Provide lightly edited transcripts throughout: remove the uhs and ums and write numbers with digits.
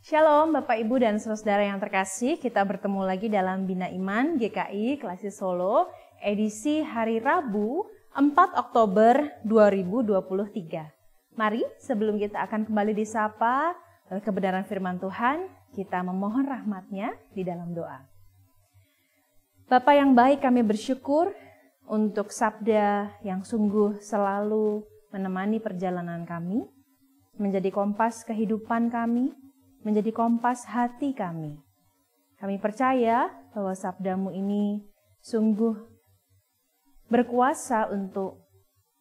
Shalom Bapak Ibu dan Saudara yang terkasih, kita bertemu lagi dalam Bina Iman GKI Klasik Solo edisi hari Rabu 4 Oktober 2023. Mari sebelum kita akan kembali disapa kebenaran firman Tuhan, kita memohon rahmat-Nya di dalam doa. Bapa yang baik, kami bersyukur untuk sabda yang sungguh selalu menemani perjalanan kami, menjadi kompas kehidupan kami, menjadi kompas hati kami. Kami percaya bahwa sabdamu ini sungguh berkuasa untuk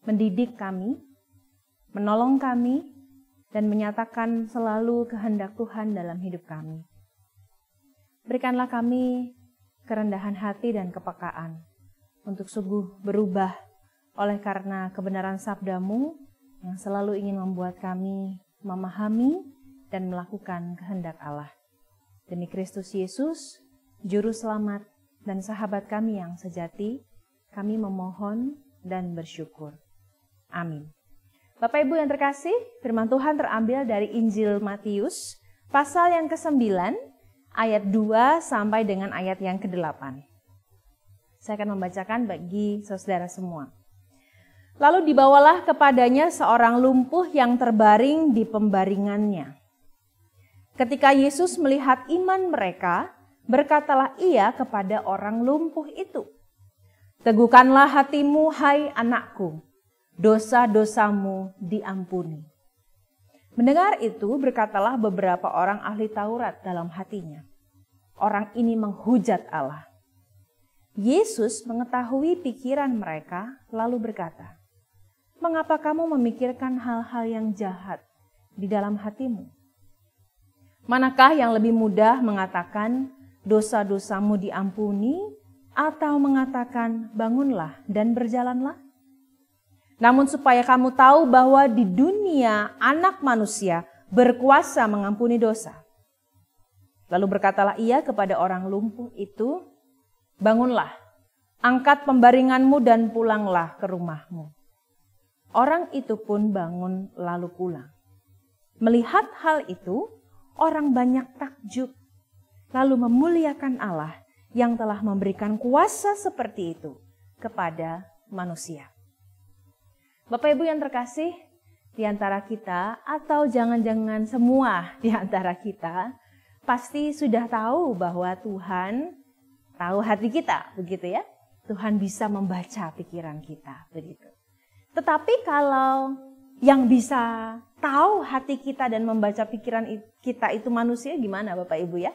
mendidik kami, menolong kami, dan menyatakan selalu kehendak Tuhan dalam hidup kami. Berikanlah kami kerendahan hati dan kepekaan untuk sungguh berubah oleh karena kebenaran sabdamu yang selalu ingin membuat kami memahami dan melakukan kehendak Allah. Demi Kristus Yesus, Juru Selamat dan sahabat kami yang sejati, kami memohon dan bersyukur. Amin. Bapak Ibu yang terkasih, firman Tuhan terambil dari Injil Matius, pasal yang ke-9, ayat 2 sampai dengan ayat yang ke-8. Saya akan membacakan bagi saudara semua. Lalu dibawalah kepadanya seorang lumpuh yang terbaring di pembaringannya. Ketika Yesus melihat iman mereka, berkatalah ia kepada orang lumpuh itu, "Teguhkanlah hatimu, hai anakku, dosa-dosamu diampuni." Mendengar itu, berkatalah beberapa orang ahli Taurat dalam hatinya, "Orang ini menghujat Allah." Yesus mengetahui pikiran mereka, lalu berkata, "Mengapa kamu memikirkan hal-hal yang jahat di dalam hatimu? Manakah yang lebih mudah mengatakan dosa-dosamu diampuni atau mengatakan bangunlah dan berjalanlah? Namun supaya kamu tahu bahwa di dunia Anak Manusia berkuasa mengampuni dosa." Lalu berkatalah ia kepada orang lumpuh itu, "Bangunlah, angkat pembaringanmu dan pulanglah ke rumahmu." Orang itu pun bangun lalu pulang. Melihat hal itu, orang banyak takjub, lalu memuliakan Allah yang telah memberikan kuasa seperti itu kepada manusia. Bapak Ibu yang terkasih, di antara kita atau jangan-jangan semua di antara kita pasti sudah tahu bahwa Tuhan tahu hati kita, begitu ya. Tuhan bisa membaca pikiran kita, begitu. Tetapi kalau yang bisa tahu hati kita dan membaca pikiran kita itu manusia, gimana Bapak Ibu ya?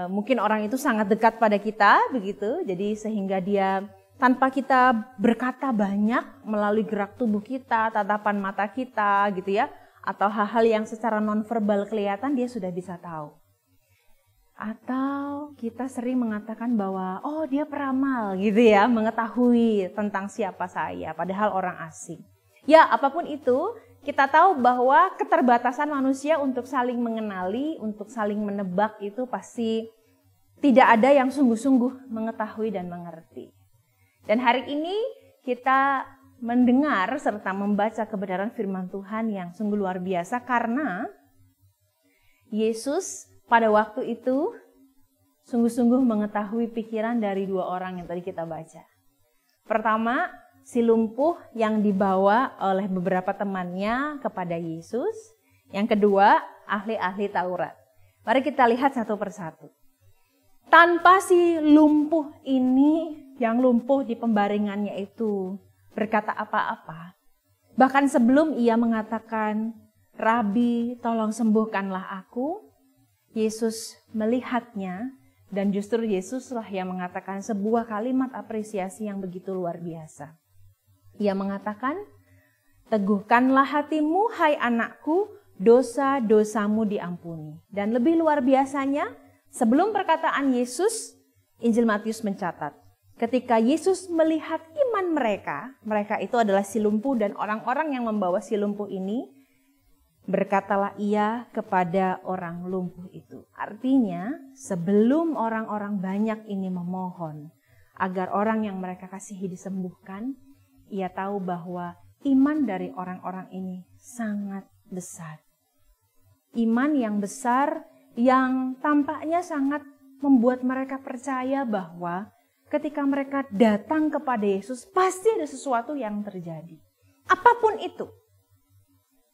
Mungkin orang itu sangat dekat pada kita, begitu. Jadi sehingga dia tanpa kita berkata banyak melalui gerak tubuh kita, tatapan mata kita, gitu ya. Atau hal-hal yang secara nonverbal kelihatan, dia sudah bisa tahu. Atau kita sering mengatakan bahwa, oh dia peramal gitu ya, mengetahui tentang siapa saya, padahal orang asing. Ya apapun itu, kita tahu bahwa keterbatasan manusia untuk saling mengenali, untuk saling menebak itu pasti tidak ada yang sungguh-sungguh mengetahui dan mengerti. Dan hari ini kita mendengar serta membaca kebenaran firman Tuhan yang sungguh luar biasa karena Yesus pada waktu itu sungguh-sungguh mengetahui pikiran dari dua orang yang tadi kita baca. Pertama, si lumpuh yang dibawa oleh beberapa temannya kepada Yesus. Yang kedua, ahli-ahli Taurat. Mari kita lihat satu persatu. Tanpa si lumpuh ini, yang lumpuh di pembaringannya itu berkata apa-apa. Bahkan sebelum ia mengatakan, "Rabi, tolong sembuhkanlah aku," Yesus melihatnya dan justru Yesuslah yang mengatakan sebuah kalimat apresiasi yang begitu luar biasa. Ia mengatakan, "Teguhkanlah hatimu, hai anakku, dosa-dosamu diampuni." Dan lebih luar biasanya, sebelum perkataan Yesus, Injil Matius mencatat, ketika Yesus melihat iman mereka, mereka itu adalah si lumpuh dan orang-orang yang membawa si lumpuh ini, berkatalah ia kepada orang lumpuh itu. Artinya, sebelum orang-orang banyak ini memohon agar orang yang mereka kasihi disembuhkan, ia tahu bahwa iman dari orang-orang ini sangat besar. Iman yang besar yang tampaknya sangat membuat mereka percaya bahwa ketika mereka datang kepada Yesus, pasti ada sesuatu yang terjadi. Apapun itu.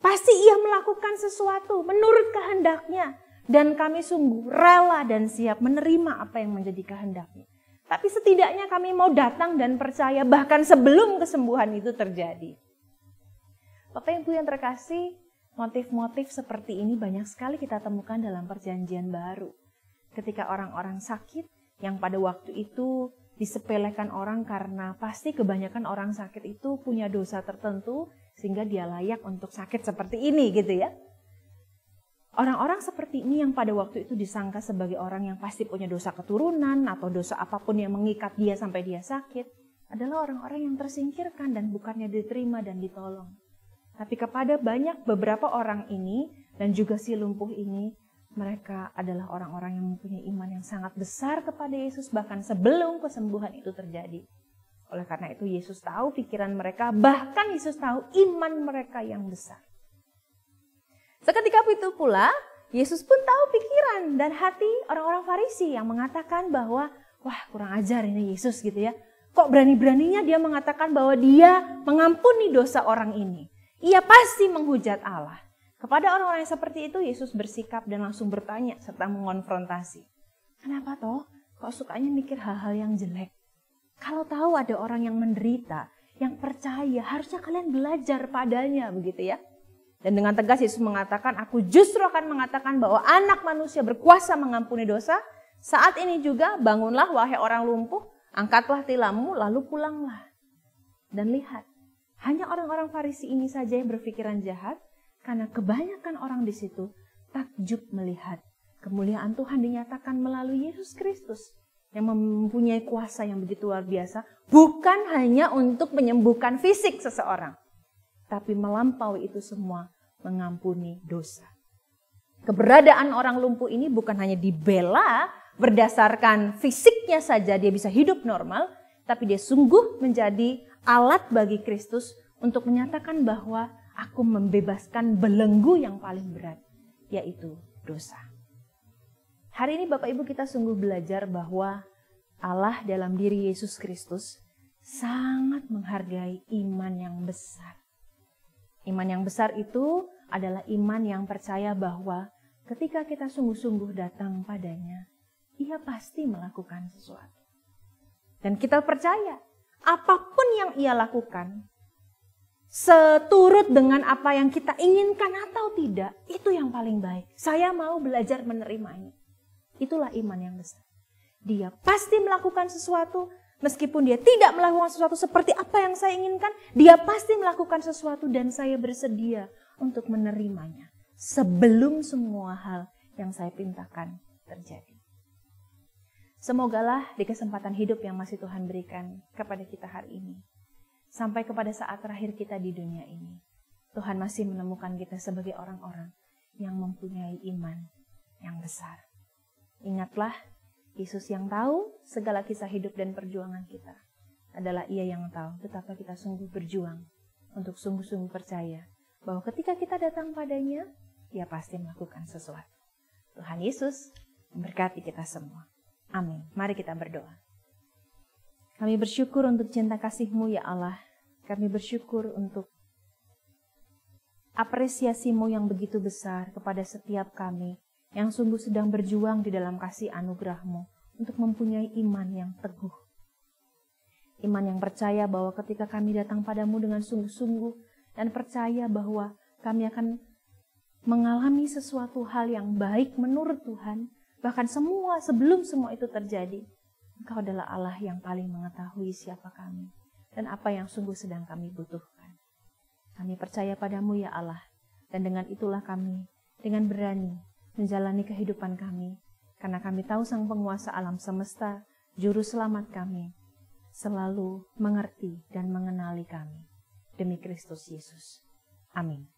Pasti ia melakukan sesuatu menurut kehendaknya. Dan kami sungguh rela dan siap menerima apa yang menjadi kehendaknya. Tapi setidaknya kami mau datang dan percaya bahkan sebelum kesembuhan itu terjadi. Bapak Ibu yang terkasih, motif-motif seperti ini banyak sekali kita temukan dalam Perjanjian Baru. Ketika orang-orang sakit yang pada waktu itu disepelekan orang karena pasti kebanyakan orang sakit itu punya dosa tertentu sehingga dia layak untuk sakit seperti ini gitu ya. Orang-orang seperti ini yang pada waktu itu disangka sebagai orang yang pasti punya dosa keturunan atau dosa apapun yang mengikat dia sampai dia sakit adalah orang-orang yang tersingkirkan dan bukannya diterima dan ditolong. Tapi kepada beberapa orang ini dan juga si lumpuh ini, mereka adalah orang-orang yang mempunyai iman yang sangat besar kepada Yesus bahkan sebelum kesembuhan itu terjadi. Oleh karena itu Yesus tahu pikiran mereka, bahkan Yesus tahu iman mereka yang besar. Seketika itu pula, Yesus pun tahu pikiran dan hati orang-orang Farisi yang mengatakan bahwa, wah kurang ajar ini Yesus gitu ya. Kok berani-beraninya dia mengatakan bahwa dia mengampuni dosa orang ini. Ia pasti menghujat Allah. Kepada orang-orang yang seperti itu, Yesus bersikap dan langsung bertanya serta mengonfrontasi. Kenapa toh? Kok sukanya mikir hal-hal yang jelek? Kalau tahu ada orang yang menderita, yang percaya, harusnya kalian belajar padanya, begitu ya. Dan dengan tegas Yesus mengatakan, aku justru akan mengatakan bahwa anak manusia berkuasa mengampuni dosa. Saat ini juga bangunlah wahai orang lumpuh, angkatlah tilammu lalu pulanglah. Dan lihat, hanya orang-orang Farisi ini saja yang berpikiran jahat, karena kebanyakan orang di situ takjub melihat kemuliaan Tuhan dinyatakan melalui Yesus Kristus yang mempunyai kuasa yang begitu luar biasa, bukan hanya untuk menyembuhkan fisik seseorang, tapi melampaui itu semua mengampuni dosa. Keberadaan orang lumpuh ini bukan hanya dibela berdasarkan fisiknya saja dia bisa hidup normal, tapi dia sungguh menjadi alat bagi Kristus untuk menyatakan bahwa aku membebaskan belenggu yang paling berat, yaitu dosa. Hari ini Bapak Ibu kita sungguh belajar bahwa Allah dalam diri Yesus Kristus sangat menghargai iman yang besar. Iman yang besar itu adalah iman yang percaya bahwa ketika kita sungguh-sungguh datang padanya, Ia pasti melakukan sesuatu. Dan kita percaya, apapun yang Ia lakukan, seturut dengan apa yang kita inginkan atau tidak, itu yang paling baik. Saya mau belajar menerimanya. Itulah iman yang besar. Dia pasti melakukan sesuatu, meskipun dia tidak melakukan sesuatu seperti apa yang saya inginkan, dia pasti melakukan sesuatu dan saya bersedia untuk menerimanya. Sebelum semua hal yang saya pintakan terjadi. Semogalah di kesempatan hidup yang masih Tuhan berikan kepada kita hari ini, sampai kepada saat terakhir kita di dunia ini, Tuhan masih menemukan kita sebagai orang-orang yang mempunyai iman yang besar. Ingatlah, Yesus yang tahu segala kisah hidup dan perjuangan kita. Adalah Ia yang tahu betapa kita sungguh berjuang untuk sungguh-sungguh percaya bahwa ketika kita datang padanya, Ia pasti melakukan sesuatu. Tuhan Yesus memberkati kita semua. Amin. Mari kita berdoa. Kami bersyukur untuk cinta kasih-Mu ya Allah. Kami bersyukur untuk apresiasi-Mu yang begitu besar kepada setiap kami yang sungguh sedang berjuang di dalam kasih anugerah-Mu untuk mempunyai iman yang teguh. Iman yang percaya bahwa ketika kami datang padamu dengan sungguh-sungguh dan percaya bahwa kami akan mengalami sesuatu hal yang baik menurut Tuhan, bahkan sebelum semua itu terjadi, Engkau adalah Allah yang paling mengetahui siapa kami dan apa yang sungguh sedang kami butuhkan. Kami percaya padamu ya Allah, dan dengan itulah kami dengan berani menjalani kehidupan kami, karena kami tahu Sang Penguasa alam semesta, Juru Selamat kami, selalu mengerti dan mengenali kami. Demi Kristus Yesus. Amin.